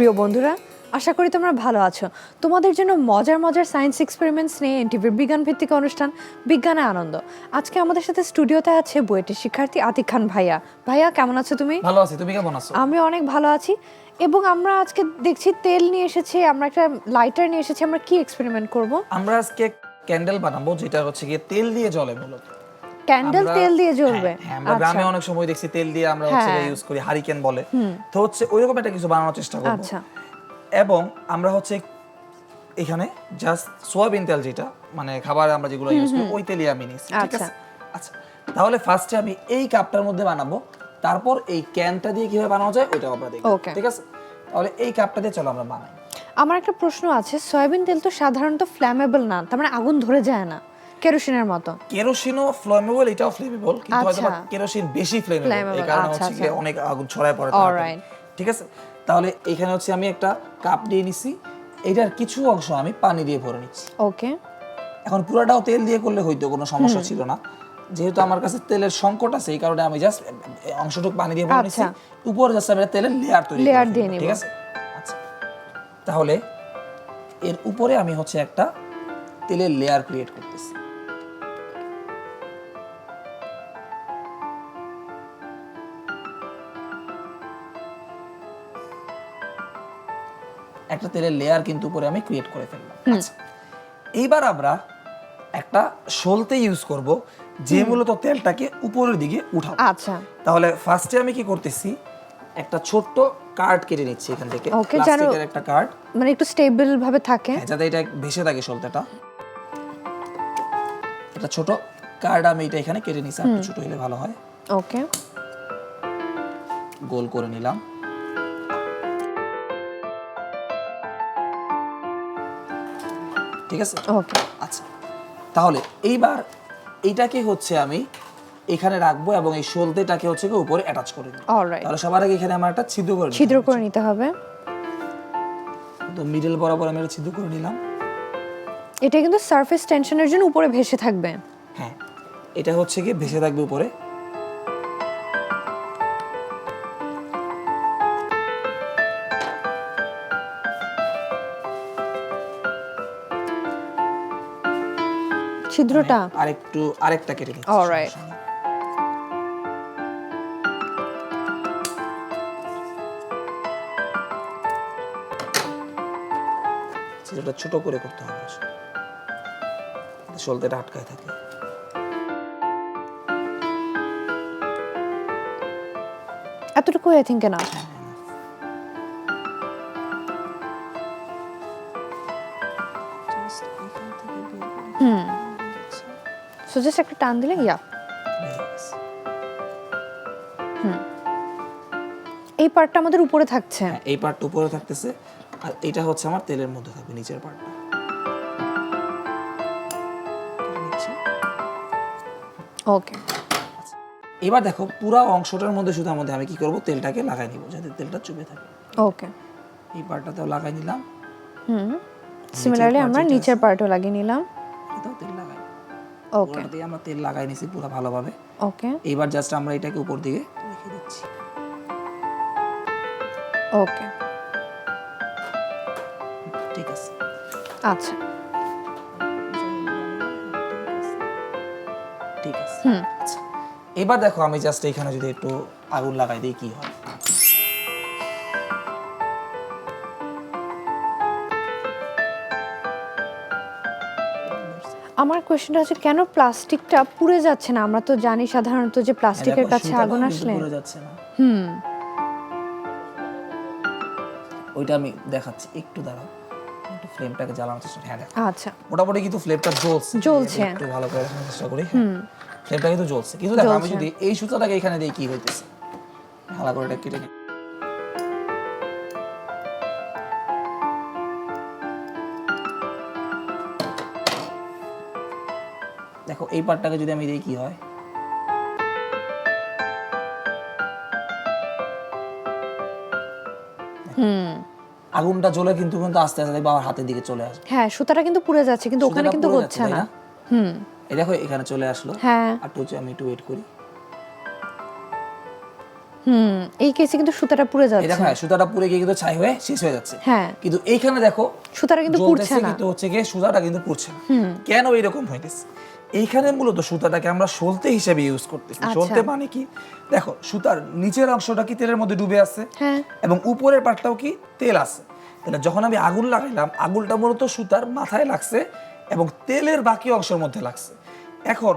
প্রিয় বন্ধুরা, আশা করি তোমরা ভালো আছো। তোমাদের জন্য মজার মজার সায়েন্স এক্সপেরিমেন্টস নিয়ে এনটিভির বিজ্ঞান ভিত্তিক অনুষ্ঠান বিজ্ঞানে আনন্দ। আজকে আমাদের সাথে স্টুডিওতে আছে বুয়েটের শিক্ষার্থী আতিক খান ভাইয়া। ভাইয়া কেমন আছো তুমি? ভালো আছি, তুমি কেমন আছো? আমি অনেক ভালো আছি। এবং আমরা আজকে দেখছি তেল নিয়ে এসেছি, আমরা একটা লাইটার নিয়ে এসেছি। আমরা কি এক্সপেরিমেন্ট করব? আমরা আজকে ক্যান্ডেল বানাবো, যেটা হচ্ছে গিয়ে তেল দিয়ে জ্বলে মূলত। ক্যান্ডেল তেল দিয়ে জ্বলবে? হ্যাঁ, আমরা গ্রামে অনেক সময় দেখছি তেল দিয়ে আমরা হচ্ছে ইউজ করি, হারিকেন বলে। তো হচ্ছে ওইরকম একটা কিছু বানানোর চেষ্টা করব। আচ্ছা, এবং আমরা হচ্ছে এখানে জাস্ট সয়াবিন তেল, যেটা মানে খাবারে আমরা যেগুলো ইউজ করি, ওই তেলই আমি নিয়েছি, ঠিক আছে? আচ্ছা, তাহলে ফার্স্টে আমি এই কাপটার মধ্যে বানাবো, তারপর এই ক্যানটা দিয়ে কিভাবে বানানো যায় ওইটা আমরা দেখব, ঠিক আছে? তাহলে এই কাপটা দিয়ে চলো আমরা বানাই। আমার একটা প্রশ্ন আছে, সয়াবিন তেল তো সাধারণত ফ্ল্যামেবল না, তার মানে আগুন ধরে যায় না কেরোসিনের মতো? কেরোসিনও ফ্লেমেবল, এটাও ফ্লেমেবল, কিন্তু হয়তো কেরোসিন বেশি ফ্লেমেবল, এই কারণে হচ্ছে কি অনেক আগুন ছড়ায় পড়ে তাড়াতাড়ি, ঠিক আছে? তাহলে এখানে হচ্ছে আমি একটা কাপ দিয়ে নিছি, এটার কিছু অংশ আমি পানি দিয়ে ভরে নিচ্ছি। ওকে, এখন পুরোটাও তেল দিয়ে করলে হয়তো কোনো সমস্যা ছিল না, যেহেতু আমার কাছে তেলের সংকট আছে, এই কারণে আমি জাস্ট অংশটুকু পানি দিয়ে ভরে নিচ্ছি। উপরে জাস্ট আমি তেলের লেয়ার তৈরি করে নিব, ঠিক আছে? আচ্ছা, তাহলে এর উপরে আমি হচ্ছে একটা তেলের লেয়ার ক্রিয়েট করতেছি। একটা তেলের লেয়ার কিন্তু উপরে আমি ক্রিয়েট করে ফেললাম। আচ্ছা, এইবার আমরা একটা সলতে ইউজ করব, যে মূলত তেলটাকে উপরের দিকে উঠাবো। আচ্ছা, তাহলে ফার্স্টে আমি কি করতেছি, একটা ছোট্ট কার্ড কেটে নিচ্ছি এখান থেকে, প্লাস্টিকের একটা কার্ড, মানে একটু স্টেবল ভাবে থাকে, যাতে এটা ভেসে থাকে সলতেটা। একটা ছোট কার্ড আমি এটা এখানে কেটে নিচ্ছি, একটু ছোট হলে ভালো হয়। ওকে, গোল করে নিলাম। ঠিক আছে, ওকে। আচ্ছা, তাহলে এইবার এইটাকে হচ্ছে আমি এখানে রাখবো এবং এই সলতেটাকে হচ্ছে কি উপরে অ্যাটাচ করে দেব। অলরাইট, তাহলে সবার আগে এখানে আমার একটা ছিদ্র করে নিতে হবে। তো মিডল বরাবর আমি একটা ছিদ্র করে নিলাম। এটা কিন্তু সারফেস টেনশনের জন্য উপরে ভেসে থাকবে। হ্যাঁ, এটা হচ্ছে কি ভেসে থাকবে উপরে। ছিদ্রটা আরেকটা কেটে দিচ্ছি। অলরাইট, ছিদ্রটা ছোট করে করতে হবে, সলতেটা আটকায় থাকে। এতটুকু আই থিংক না। সো জাস্ট একটা টান দিলে ইয়া। এই পার্টটা আমাদের উপরে থাকছে। এই পার্টটা উপরে থাকতেছে, আর এটা হচ্ছে আমার তেলের মধ্যে থাকবে, নিচের পার্টটা। ওকে, এবার দেখো পুরো অংশটার মধ্যে শুধু আমাদের আমি কি করব, তেলটাকে লাগাই নিব, যাতে তেলটা চুপে থাকে। ওকে, এই পার্টটাতেও লাগাই নিলাম। সিমিলারলি আমরা নিচের পার্টও লাগিয়ে নিলাম। এটাও তেল লাগাই। ওকে, পুরোটাতে আমরা তেল লাগাই নিছি পুরো ভালোভাবে। ওকে, এবার জাস্ট আমরা এটাকে উপর দিকে রেখে দিচ্ছি। ওকে, ঠিক আছে। আচ্ছা, ঠিক আছে। আচ্ছা, এবার দেখো আমি জাস্ট এখানে যদি একটু আগুন লাগাই দিই কি হয়। আমার কোশ্চেনটা হচ্ছে কেন প্লাস্টিকটা পুড়ে যাচ্ছে না? আমরা তো জানি সাধারণত যে প্লাস্টিকের কাছে আগুন আসলে পুড়ে যাচ্ছে না। ওইটা আমি দেখাচ্ছি, একটু দাঁড়াও, একটু ফ্লেমটাকে জ্বালানোর চেষ্টা। হ্যাঁ, আচ্ছা, মোটামুটি কিন্তু ফ্লেমটা জ্বলছে, একটু ভালো করে দেখানোর চেষ্টা করি। ফ্লেমটা কিন্তু জ্বলছে, কিন্তু দেখো আমি যদি এই সুতাটাকে এখানে দিই কি হইতেছে, ভালো করে এটা কেটে নিই। দেখো এই পার্টটাকে যদি আমি দিই কি হয়। আগুনটা জ্বলে কিন্তু আস্তে আস্তে দেখবো আমার হাতের দিকে চলে আসবে। হ্যাঁ, সুতাটা কিন্তু পুড়ে যাচ্ছে, কিন্তু ওখানে কিন্তু হচ্ছে না। এই দেখো এখানে চলে আসলো। হ্যাঁ, আর আমি একটু ওয়েট করি। এই কেসে কিন্তু সুতাটা পুড়ে এই যাচ্ছে। দেখো সুতাটা পুড়ে গিয়ে কিন্তু ছাই হয়ে শেষ হয়ে যাচ্ছে। হ্যাঁ, কিন্তু এইখানে দেখো সুতাটা কিন্তু পুড়ছে না, কিন্তু হচ্ছে গিয়ে সুতাটা কিন্তু পুড়ছে না। কেন এরকম হইতেছে? এইখানে মূলত সুতাটাকে আমরা সলতে হিসেবে ইউজ করতেছি। সলতে মানে কি, দেখো সুতার নিচের অংশটা কি তেলের মধ্যে ডুবে আছে, হ্যাঁ, এবং উপরের পাটটাও কি তেল আছে। তাহলে যখন আমি আগুন লাগাইলাম, আগুনটা মূলত সুতার মাথায় লাগছে এবং তেলের বাকি অংশের মধ্যে লাগছে। এখন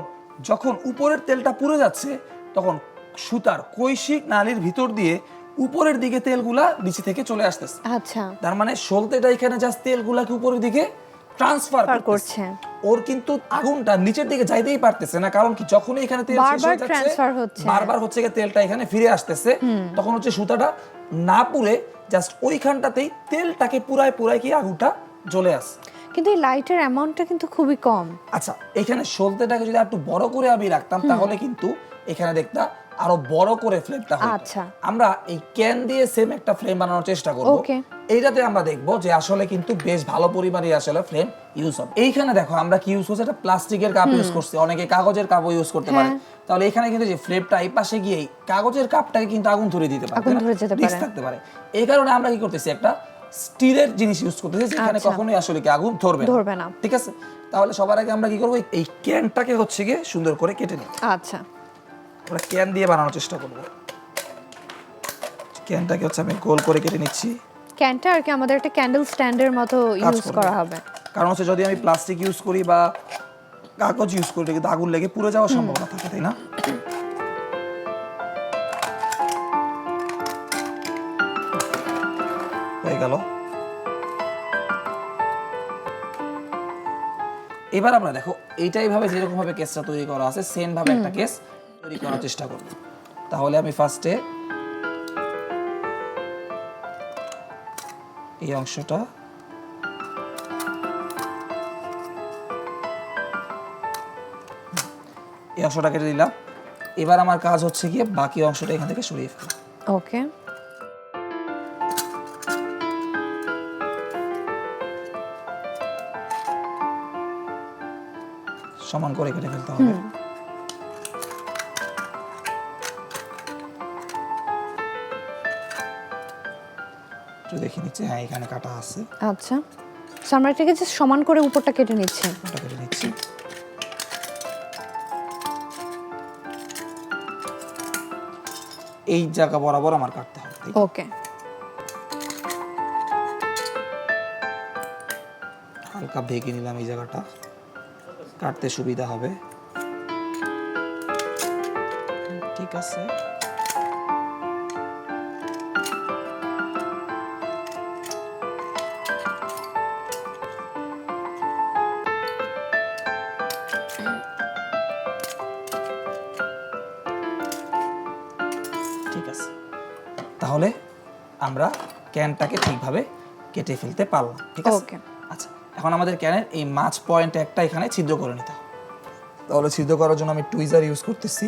যখন উপরের তেলটা পুড়ে যাচ্ছে, তখন সুতার কৈশিক নালীর ভিতর দিয়ে উপরের দিকে তেলগুলা নিচে থেকে চলে আসতেছে। আচ্ছা, তার মানে সলতেটা এখানে জাস্ট তেলগুলাকে উপরের দিকে ট্রান্সফার করছে। ওর কিন্তু আগুনটা নিচের দিকে যাইতেই পারতেছে না, কারণ কি যখনই এখানে তেল শেষ হয়ে যাচ্ছে, বারবার হচ্ছে তেলটা এখানে ফিরে আসতেছে, তখন হচ্ছে সুতাটা না পুড়ে জাস্ট ওইখানটাতেই তেলটাকে পুরায় কি আগুনটা জ্বলে আসে। কিন্তু এই লাইটের অ্যামাউন্টটা কিন্তু খুবই কম। আচ্ছা, এখানে সলতেটাকে যদি একটু বড় করে আমি রাখতাম, তাহলে কিন্তু এখানে দেখতা আরো বড় করে ফ্লেমটা হতো। আচ্ছা, আমরা এই ক্যান দিয়ে সেম একটা ফ্লেম বানানোর চেষ্টা করব। এইটাতে আমরা দেখব যে আসলে কিন্তু বেশ ভালো পরিমাণে আসলে ফ্লেম ইউজ হবে। এইখানে দেখো আমরা কি ইউজ করছি, একটা প্লাস্টিকের কাপ ইউজ করছি, অনেকে কাগজের কাপও ইউজ করতে পারে। তাহলে এখানে কিন্তু যে ফ্লেমটা এই পাশে গিয়ে কাগজের কাপটাকে কিন্তু আগুন ধরে দিতে পারে, রিস্ক থাকতে পারে। এই কারণে আমরা কি করতেছি, একটা স্টিলের জিনিস ইউজ করতেছি, যেখানে কখনোই আসলে কি আগুন ধরবে না। ঠিক আছে, তাহলে সবার আগে আমরা কি করব, এই ক্যানটাকে হচ্ছে গিয়ে সুন্দর করে কেটে নিই। আচ্ছা, আমরা ক্যান দিয়ে বানানোর চেষ্টা করব। ক্যানটাকে হচ্ছে আমি গোল করে কেটে নিচ্ছি। ক্যানটা আর কি আমাদের একটা ক্যান্ডেল স্ট্যান্ডের মতো ইউজ করা হবে, কারণ হচ্ছে যদি আমি প্লাস্টিক ইউজ করি বা কাগজ ইউজ করি, কিন্তু আগুন লেগে পুড়ে যাওয়ার সম্ভাবনা থাকে, তাই না? হয়ে গেল। এবার আমরা দেখো এইটাই ভাবে যেরকম ভাবে কেসটা তৈরি করা আছে, সেম ভাবে একটা কেস তৈরি করার চেষ্টা করব। তাহলে আমি ফার্স্টে এই অংশটা কেটে দিলাম। এবার আমার কাজ হচ্ছে গিয়ে বাকি অংশটা এখান থেকে সরিয়ে ফেলা। ওকে, সমান করে কেটে ফেলতে হবে। একটু দেখে নিচ্ছি, হ্যাঁ এখানে কাটা আছে। আচ্ছা, আমরা এটাকে জাস্ট সমান করে উপরটা কেটে নিচ্ছি। এই জায়গা বরাবর আমার কাটতে হবে। ওকে, হালকা ভেঙে নিলাম, এই জায়গাটা কাটতে সুবিধা হবে। ঠিক আছে, ঠিক আছে, তাহলে আমরা ক্যানটাকে ঠিকভাবে কেটে ফেলতে পারলাম। ঠিক আছে, আচ্ছা, এখন আমাদের ক্যানের এই মাছ পয়েন্টে একটা এখানে ছিদ্র করে নিতে হবে। তাহলে ছিদ্র করার জন্য আমি টুইজার ইউজ করতেছি।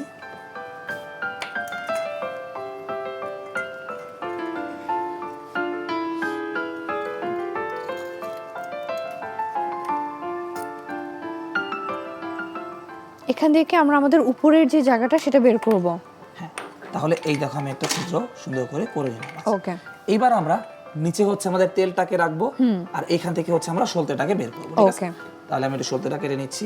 এখান থেকে আমরা আমাদের উপরের যে জায়গাটা সেটা বের করব। হ্যাঁ, তাহলে এই দেখো আমি একটা ছিদ্র সুন্দর করে নিলাম। ওকে, এইবার আমরা নিচে হচ্ছে আমাদের তেলটাকে রাখবো, আর এখান থেকে হচ্ছে আমরা সলতেটাকে বের করবো। ঠিক আছে, তাহলে আমি একটু সলতেটা কেটে নিচ্ছি।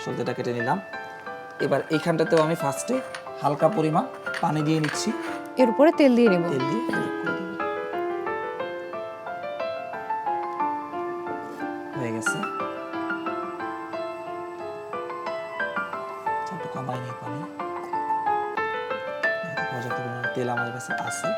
সলতেটা কেটে নিলাম। এবার এইখানটাতেও আমি ফার্স্টে হালকা পরিমাণ পানি দিয়ে নিচ্ছি, এর উপরে তেল দিয়ে নেব। তেল দিয়ে হয়ে গেছে। একটু কমাই নিই পানি, পর্যাপ্ত পরিমাণ তেল আমার কাছে আছে।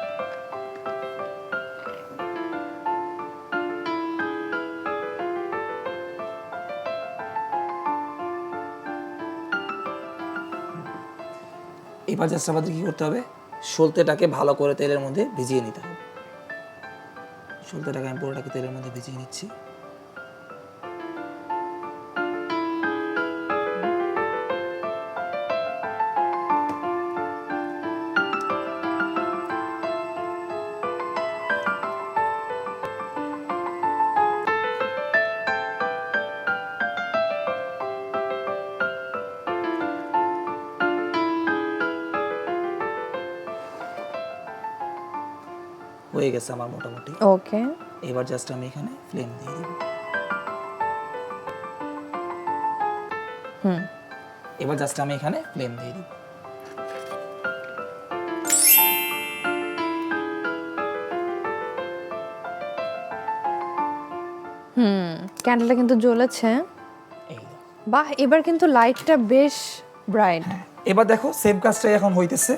এবার জাস্ট আমাদের কি করতে হবে, সলতেটাকে ভালো করে তেলের মধ্যে ভিজিয়ে নিতে হবে। সলতেটাকে আমি পুরোটাকে তেলের মধ্যে ভিজিয়ে নিচ্ছি। হয়ে গেছে আমার মোটামুটি। ওকে, এবার জাস্ট আমি এখানে ফ্লেম দিয়ে দিব। এবার জাস্ট আমি এখানে ফ্লেম দিয়ে দিব। ক্যান্ডেলটা কিন্তু জ্বলেছে। এই দেখো। বাহ, এবার কিন্তু লাইটটা বেশ ব্রাইট। এবার দেখো সেম কাজটাই এখন হইতেছে।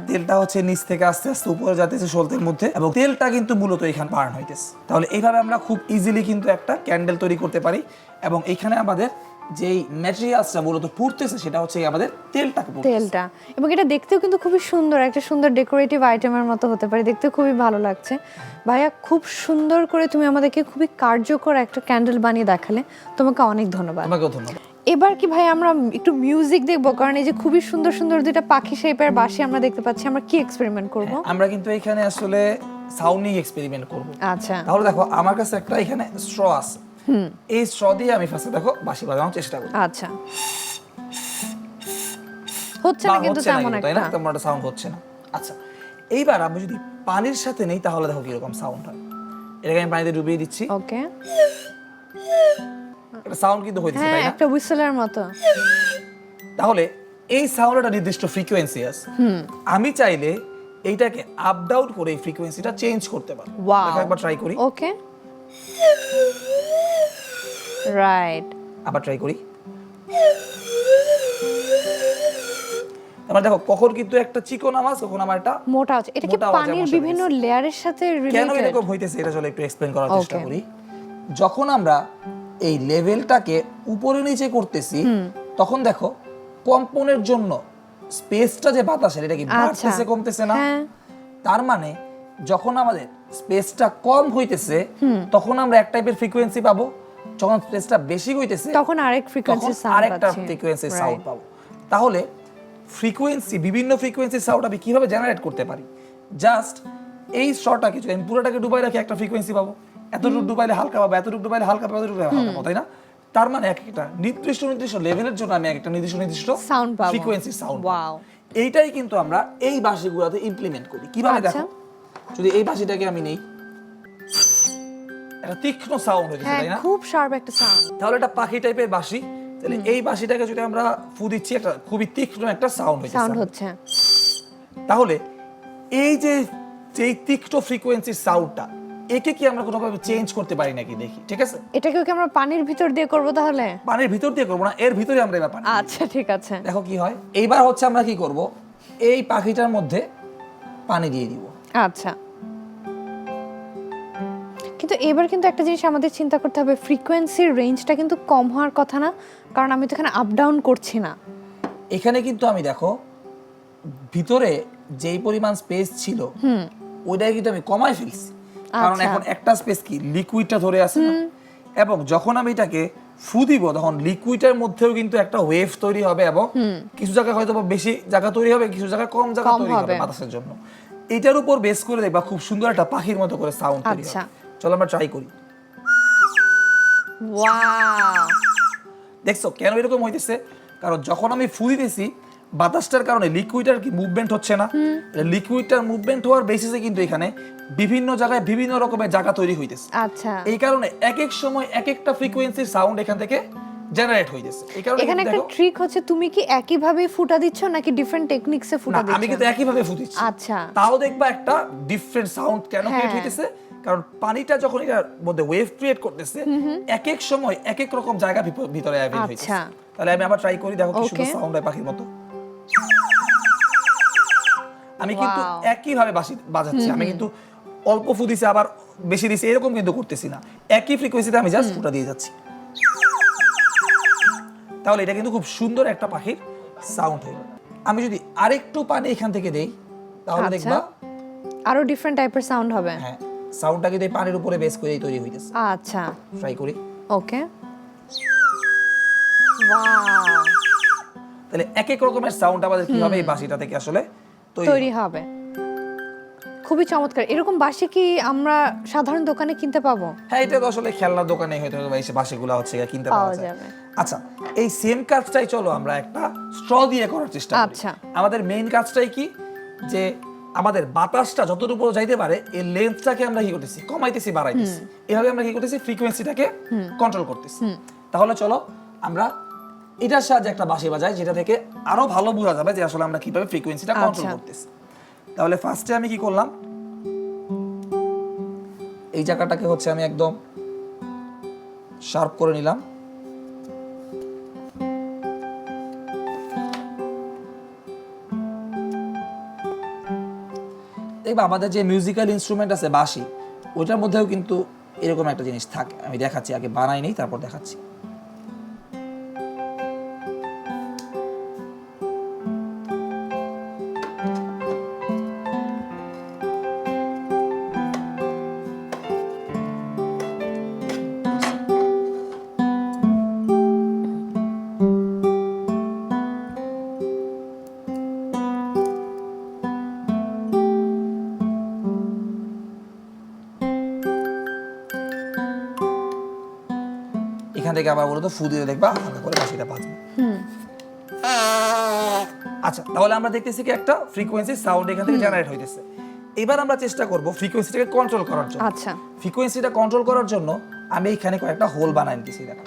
তেলটা হচ্ছে নিচ থেকে আস্তে আস্তে উপরে যাইতেছে শোলতের মধ্যে, এবং তেলটা কিন্তু মূলত এখানে বার্ন হইতেছে। তাহলে এইভাবে আমরা খুব ইজিলি কিন্তু একটা ক্যান্ডেল তৈরি করতে পারি, এবং এখানে আমাদের যেই ম্যাটেরিয়ালসটা মূলত পুড়তেছে সেটা হচ্ছে আমাদের তেলটা, এবং এটা দেখতেও কিন্তু খুবই সুন্দর, একটা সুন্দর ডেকোরেটিভ আইটেমের মতো হতে পারে, দেখতে খুবই ভালো লাগছে। ভাইয়া, খুব সুন্দর করে তুমি আমাদেরকে খুবই কার্যকর একটা ক্যান্ডেল বানিয়ে দেখালে, তোমাকে অনেক ধন্যবাদ। তোমাকেও ধন্যবাদ। এবার কি ভাই আমরা একটু মিউজিক দেখবো, কারণ এই যে খুবই সুন্দর সুন্দর দুইটা পাখি শেপের বাঁশি আমরা দেখতে পাচ্ছি, আমরা কি এক্সপেরিমেন্ট করব? আমরা কিন্তু এখানে আসলে সাউন্ডিং এক্সপেরিমেন্ট করব। আচ্ছা, তাহলে দেখো আমার কাছে একটা এখানে স্ট্র আছে, এই স্ট্র দিয়ে আমি ফার্স্টে দেখো বাঁশি বাজানোর চেষ্টা করি। আচ্ছা, হচ্ছে না কিন্তু তেমন তাই না, একটা, তেমন একটা সাউন্ড হচ্ছে না। আচ্ছা, এইবার আমি যদি পানির সাথে নেই তাহলে দেখো কিরকম সাউন্ড হয়। এটাকে আমি পানিতে ডুবিয়ে দিচ্ছি। ওকে, একটা সাউন্ড কিন্তু হইতেছে, হ্যাঁ, তাই না? একটা হুইসেলের মতো। তাহলে এই সাউন্ডের একটা নির্দিষ্ট ফ্রিকোয়েন্সি আছে। আমি চাইলে এইটাকে আপ ডাউন করে এই ফ্রিকোয়েন্সিটা চেঞ্জ করতে পারি। ওয়াও, দেখো একবার ট্রাই করি। ওকে, রাইট, আবার ট্রাই করি। এবার দেখো কখন কিন্তু একটা চিকন আওয়াজ, কখন আমার একটা মোটা আছে। এটা কি মোটা আওয়াজ পানির এমন বিভিন্ন লেয়ারের সাথে কেন রিলেটেড? এরকম হইতেছে এটা চলো একটু এক্সপ্লেইন করার চেষ্টা Okay. করি। যখন আমরা এই লেভেলটাকে উপরে নিচে করতেছি, তখন দেখো কম্পনের জন্য স্পেসটা যে বাতাসের, এটা কি বাড়তেছে কমতেছে না? হ্যাঁ, তার মানে যখন আমাদের স্পেসটা কম হইতেছে তখন আমরা এক টাইপের ফ্রিকোয়েন্সি পাবো, যখন স্পেসটা বেশি হইতেছে তখন আরেক তখন ফ্রিকোয়েন্সি সাউন্ড আরেকটা পাচ্ছি। Frequency Right. সাউন্ড পাবো। তাহলে ফ্রিকোয়েন্সি, বিভিন্ন ফ্রিকোয়েন্সি সাউন্ড আমি কিভাবে জেনারেট করতে পারি? জাস্ট এই শর্টটাকে যদি আমি পুরোটাকে ডুবাই রাখি একটা ফ্রিকোয়েন্সি পাবো, এতটুকু ডুবাইলে হালকা পাবো, এতটুকু ডুবাইলে হালকা পাবো, এতটুকু হালকা পাবো, তাই না? তার মানে এক একটা নির্দিষ্ট লেভেলের জন্য আমি একটা নির্দিষ্ট সাউন্ড পাবো, ফ্রিকোয়েন্সি সাউন্ড। ওয়াও, এইটাই কিন্তু আমরা এই বাঁশিগুলোতে ইমপ্লিমেন্ট করি। কিভাবে আচ্ছা। দেখো, যদি এই বাঁশিটাকে আমি নেই, একটা তীক্ষ্ণ সাউন্ড হয়েছে, হ্যাঁ, তাই না? খুব শার্প একটা সাউন্ড। তাহলে এটা পাখি টাইপের বাঁশি, তাহলে এই বাঁশিটাকে যদি আমরা ফু দিচ্ছি, একটা খুবই তীক্ষ্ণ একটা সাউন্ড সাউন্ড হচ্ছে। হচ্ছে। তাহলে এই যে তীক্ষ্ণ ফ্রিকোয়েন্সির সাউন্ডটা, একে কি আমরা কোনোভাবে চেঞ্জ করতে পারি নাকি দেখি, ঠিক আছে? এটাকে কি আমরা পানির ভিতর দিয়ে করব তাহলে? পানির ভিতর দিয়ে করবো না, এর ভিতরে আমরা এবার পানি। আচ্ছা, ঠিক আছে। দেখো কি হয়। এইবার হচ্ছে আমরা কি করব, এই পাখিটার মধ্যে পানি দিয়ে দিব। আচ্ছা, কিন্তু এবার কিন্তু একটা জিনিস আমাদের চিন্তা করতে হবে, ফ্রিকোয়েন্সির রেঞ্জটা কিন্তু কম হওয়ার কথা না, কারণ আমি তো এখানে আপ ডাউন করছি না। এখানে কিন্তু আমি দেখো ভিতরে যেই পরিমাণ স্পেস ছিল ওইটাই কিন্তু আমি কমাই ফেলছি, কারণ আচ্ছা। এখন একটা স্পেস কি লিকুইডটা ধরে আছে না, এবং যখন আমি এটাকে ফু দিব তখন লিকুইডের মধ্যেও কিন্তু একটা ওয়েভ তৈরি হবে, এবং কিছু জায়গায় হয়তো বা বেশি জায়গা তৈরি হবে, কিছু জায়গায় কম জায়গা কম তৈরি হবে হবে। বাতাসের জন্য। এটার উপর বেস করে দেখবা খুব সুন্দর একটা পাখির মতো করে সাউন্ড তৈরি আচ্ছা। হবে। চলো আমরা ট্রাই করি। ওয়াও, দেখছো কেন এরকম হইতেছে? কারণ যখন আমি ফু দিতেছি বাতাসটার কারণে লিকুইডের কি মুভমেন্ট হচ্ছে না, লিকুইডটার মুভমেন্ট হওয়ার বেসিসে কিন্তু এখানে বিভিন্ন জায়গায় বিভিন্ন রকমের জায়গা তৈরি হইতেছে। আচ্ছা, এই কারণে এক এক সময় এক একটা ফ্রিকোয়েন্সির সাউন্ড এখান থেকে জেনারেট হইতেছে। এই কারণে এখানে একটা দেখো, ট্রিক হচ্ছে, তুমি কি একই ভাবে ফুটা দিচ্ছ নাকি ডিফারেন্ট টেকনিক্সে না ফুটা দিচ্ছ? আমি কিন্তু একই ভাবে ফু দিচ্ছি, আচ্ছা, তাও দেখবা একটা ডিফারেন্ট সাউন্ড কেন ক্রিয়েট হ্যাঁ। হইতেছে, কারণ পানিটা যখন এটার মধ্যে ওয়েভ ক্রিয়েট করতেছে এক এক সময় এক এক রকম জায়গা ভিতরে অ্যাভেল হইতেছে। আচ্ছা। তাহলে আমি আবার ট্রাই করি, দেখো কি সুন্দর Okay. সাউন্ড হয় পাখির মতো। আমি কিন্তু Wow. একই ভাবে বাজাচ্ছি, আমি কিন্তু অল্প ফু দিছি আবার বেশি দিছি এরকম কিন্তু করতেছি না, একই ফ্রিকোয়েন্সিতে আমি জাস্ট ফুটা দিয়ে যাচ্ছি। তাহলে এটা কিন্তু খুব সুন্দর একটা পাখির সাউন্ড হইল। আমি যদি আরেকটু পানি এখান থেকে দেই তাহলে আচ্ছা। দেখবা আরো ডিফারেন্ট টাইপের সাউন্ড হবে। হ্যাঁ, সাউন্ডটা কিন্তু এই পানির উপরে বেস করেই তৈরি হইতেছে। আচ্ছা, ট্রাই করি। ওকে, ওয়াও, তাহলে এক এক রকমের সাউন্ড আমাদের কি হবে এই বাঁশিটা থেকে আসলে তৈরি হবে। খুবই চমৎকার। এরকম বাঁশি কি আমরা সাধারণ দোকানে কিনতে পাবো? হ্যাঁ, এটা তো আসলে খেলনার দোকানে হয়তো এই বাঁশিগুলো হচ্ছে কিনতে পাওয়া পাওয়া যায়। যাবে। আচ্ছা, এই সেম কাজটাই চলো আমরা একটা স্ট্র দিয়ে করার চেষ্টা করি। আচ্ছা। আমাদের মেইন কাজটাই কি, যে আমাদের বাতাসটা যতটুকু যাইতে পারে এই লেন্থটাকে আমরা কি করতেছি, কমাইতেছি, বাড়াইতেছি। এভাবে আমরা কি করতেছি, ফ্রিকোয়েন্সিটাকে কন্ট্রোল করতেছি। তাহলে চলো আমরা এটার সাহায্যে একটা বাঁশি বাজাই, যেটা থেকে আরো ভালো বোঝা যাবে যে আসলে আমরা কিভাবে ফ্রিকোয়েন্সিটা কন্ট্রোল করতেছি। তাহলে ফার্স্টে আমি কি করলাম, এই জায়গাটাকে হচ্ছে আমি একদম শার্প করে নিলাম। দেখবা আমাদের যে মিউজিক্যাল ইনস্ট্রুমেন্ট আছে বাঁশি, ওইটার মধ্যেও কিন্তু এরকম একটা জিনিস থাকে। আমি দেখাচ্ছি, আগে বানাই নেই তারপর দেখাচ্ছি। এখান থেকে আবার বলো তো ফু দিয়ে দেখবা হালকা করে বাঁশিটা বাজবে। আচ্ছা, তাহলে আমরা দেখতেছি কি একটা ফ্রিকোয়েন্সি সাউন্ড এখান থেকে জেনারেট হইতেছে। এবার আমরা চেষ্টা করব ফ্রিকোয়েন্সিটাকে কন্ট্রোল করার জন্য। আচ্ছা, ফ্রিকোয়েন্সিটা কন্ট্রোল করার জন্য আমি এখানে কয়েকটা হোল বানাই নিতেছি। দেখো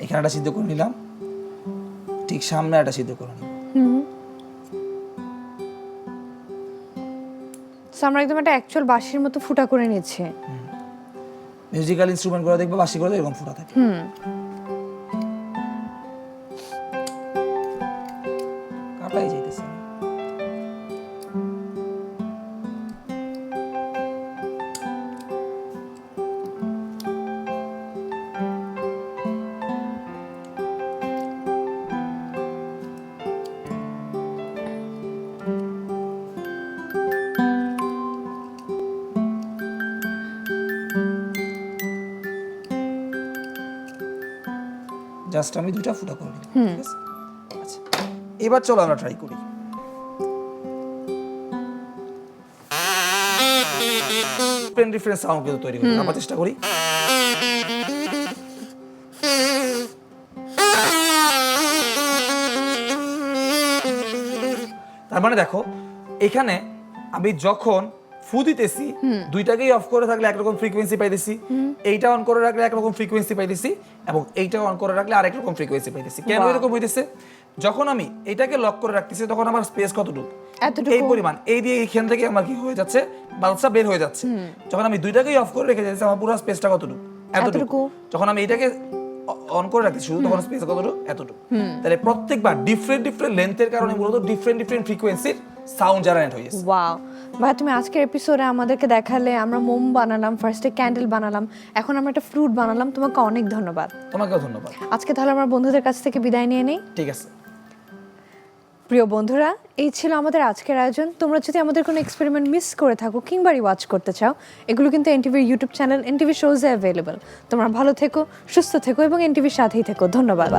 এখানে একটা সিদ্ধ করে নিলাম, ঠিক সামনে একটা সিদ্ধ করে নিলাম। সো আমরা একদম একটা অ্যাকচুয়াল বাঁশির মতো ফুটা করে নিচ্ছে। মিউজিক্যাল ইনস্ট্রুমেন্ট গুলো দেখবে বাঁশি গুলো এরকম ফুটা থাকে। কাটাই যাইতেছে। জাস্ট আমি দুটো ফুটা করে নিলাম, ঠিক আছে? আচ্ছা, এবার চলো আমরা ট্রাই করি। ডিফারেন্ট সাউন্ড কিন্তু তৈরি করি, আমরা চেষ্টা করি। তার মানে দেখো এখানে আমি যখন ফু দিতেছি দুইটাকেই অফ করে থাকলে একরকম ফ্রিকোয়েন্সি পাইতেছি, এইটা অন করে রাখলে একরকম ফ্রিকোয়েন্সি পাইতেছি, এবং এইটা অন করে রাখলে আরেক রকম ফ্রিকোয়েন্সি পাইতেছি। কেন এরকম হইতেছে? যখন আমি এটাকে লক করে রাখতেছি তখন আমার স্পেস কতটুকু, এই পরিমাণ, এই দিয়ে এইখান থেকে আমার কি হয়ে যাচ্ছে, বালসা বের হয়ে যাচ্ছে। যখন আমি দুইটাকেই অফ করে রেখে যাচ্ছি আমার পুরো স্পেসটা কতটুকু, এতটুকু। যখন আমি এটাকে অন করে রাখছি শুধু, তখন স্পেস কতটুকু, এতটুকু। তাহলে প্রত্যেকবার ডিফারেন্ট ডিফারেন্ট লেন্থের কারণে মূলত ডিফারেন্ট ডিফারেন্ট ফ্রিকোয়েন্সির সাউন্ড জেনারেট হয়েছে। ওয়াও ভাই, তুমি আজকের এপিসোডে আমাদেরকে দেখালে, আমরা মোম বানালাম, ফার্স্টে ক্যান্ডেল বানালাম, এখন আমরা একটা ফ্রুট বানালাম। তোমাকে অনেক ধন্যবাদ। তোমাকেও ধন্যবাদ। আজকে তাহলে আমার বন্ধুদের কাছ থেকে বিদায় নিয়ে নেই। ঠিক আছে। প্রিয় বন্ধুরা, এই ছিল আমাদের আজকের আয়োজন। তোমরা যদি আমাদের কোনো এক্সপেরিমেন্ট মিস করে থাকো কিংবা রিওয়াচ করতে চাও, এগুলো কিন্তু এনটিভির ইউটিউব চ্যানেল এনটিভি শোজে অ্যাভেলেবল। তোমরা ভালো থেকো, সুস্থ থেকো এবং এনটিভির সাথেই থেকো। ধন্যবাদ।